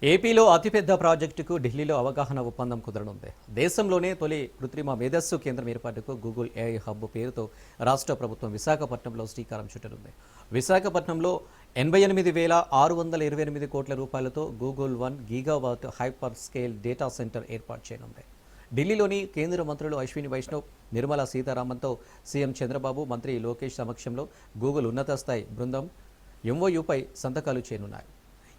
ఏపీలో అతిపెద్ద ప్రాజెక్టుకు ఢిల్లీలో అవగాహన ఒప్పందం కుదరనుంది. దేశంలోనే తొలి కృత్రిమ మేధస్సు కేంద్రం ఏర్పాటుకు గూగుల్ ఏఐ హబ్ పేరుతో రాష్ట్ర ప్రభుత్వం విశాఖపట్నంలో శ్రీకారం చుట్టనుంది. విశాఖపట్నంలో 88,628 కోట్ల రూపాయలతో Google 1 gigawatt hyper scale data centre ఏర్పాటు చేయనుంది. ఢిల్లీలోని కేంద్ర మంత్రులు అశ్విని వైష్ణవ్, నిర్మలా సీతారామన్తో సీఎం చంద్రబాబు, మంత్రి లోకేష్ సమక్షంలో గూగుల్ ఉన్నత స్థాయి బృందం ఎంఓయూపై సంతకాలు చేయనున్నారు.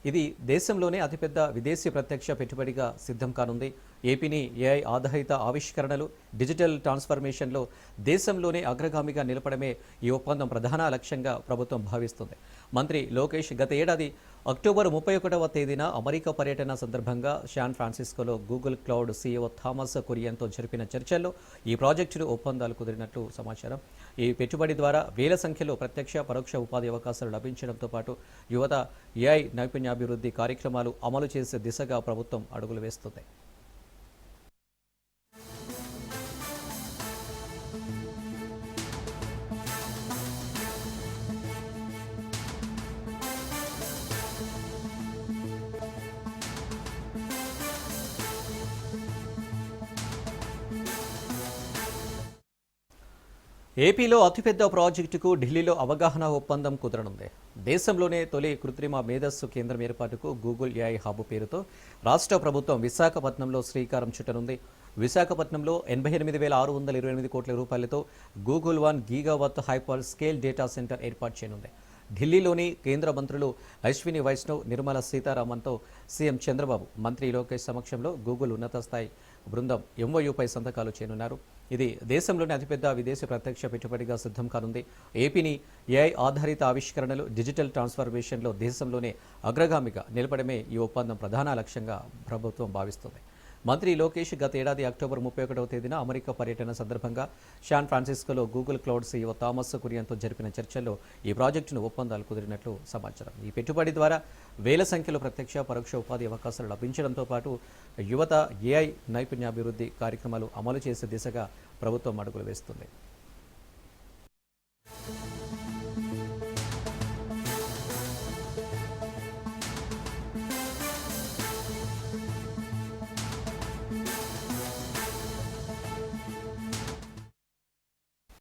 ఇది దేశంలోనే అతిపెద్ద విదేశీ ప్రత్యక్ష పెట్టుబడిగా సిద్ధం కానుంది. ఏపీని ఏఐ ఆధారిత ఆవిష్కరణలు, డిజిటల్ ట్రాన్స్ఫర్మేషన్లో దేశంలోనే అగ్రగామిగా నిలపడమే ఈ ఒప్పందం ప్రధాన లక్ష్యంగా ప్రభుత్వం భావిస్తుంది. మంత్రి లోకేష్ గత ఏడాది అక్టోబర్ 31వ తేదీన అమెరికా పర్యటన సందర్భంగా శాన్ ఫ్రాన్సిస్కోలో గూగుల్ క్లౌడ్ సీఈఓ థామస్ కురియన్తో జరిపిన చర్చల్లో ఈ ప్రాజెక్టును ఒప్పందాలు కుదిరినట్లు సమాచారం. ఈ పెట్టుబడి ద్వారా వేల సంఖ్యలో ప్రత్యక్ష, పరోక్ష ఉపాధి అవకాశాలు లభించడంతో పాటు యువత ఏఐ నైపుణ్యాభివృద్ధి కార్యక్రమాలు అమలు చేసే దిశగా ప్రభుత్వం అడుగులు వేస్తుంది. ఏపీలో అతిపెద్ద ప్రాజెక్టుకు ఢిల్లీలో అవగాహన ఒప్పందం కుదరనుంది. దేశంలోనే తొలి కృత్రిమ మేధస్సు కేంద్రం ఏర్పాటుకు గూగుల్ ఏఐ హబ్ పేరుతో రాష్ట్ర ప్రభుత్వం విశాఖపట్నంలో శ్రీకారం చుట్టనుంది. విశాఖపట్నంలో 88,628 కోట్ల రూపాయలతో Google 1 gigawatt hyper scale data centre ఏర్పాటు చేయనుంది. ఢిల్లీలోని కేంద్ర మంత్రులు అశ్విని వైష్ణవ్, నిర్మలా సీతారామన్తో సీఎం చంద్రబాబు, మంత్రి లోకేష్ సమక్షంలో గూగుల్ ఉన్నత స్థాయి బృందం ఎంఓయూపై సంతకాలు చేయనున్నారు. ఇది దేశంలోని అతిపెద్ద విదేశీ ప్రత్యక్ష పెట్టుబడిగా సిద్ధం కానుంది. ఏపీని ఏఐ ఆధారిత ఆవిష్కరణలు, డిజిటల్ ట్రాన్స్ఫర్మేషన్లో దేశంలోనే అగ్రగామిగా నిలపడమే ఈ ఒప్పందం ప్రధాన లక్ష్యంగా ప్రభుత్వం భావిస్తుంది. మంత్రి లోకేష్ గత ఏడాది అక్టోబర్ 31వ తేదీన అమెరికా పర్యటన సందర్భంగా శాన్ ఫ్రాన్సిస్కోలో గూగుల్ క్లౌడ్ సీఈఓ థామస్ కురియన్తో జరిపిన చర్చల్లో ఈ ప్రాజెక్టును ఒప్పందాలు కుదిరినట్లు సమాచారం. ఈ పెట్టుబడి ద్వారా వేల సంఖ్యలో ప్రత్యక్ష, పరోక్ష ఉపాధి అవకాశాలు లభించడంతో పాటు యువత ఏఐ నైపుణ్యాభివృద్ధి కార్యక్రమాలు అమలు చేసే దిశగా ప్రభుత్వం అడుగులు వేస్తుంది.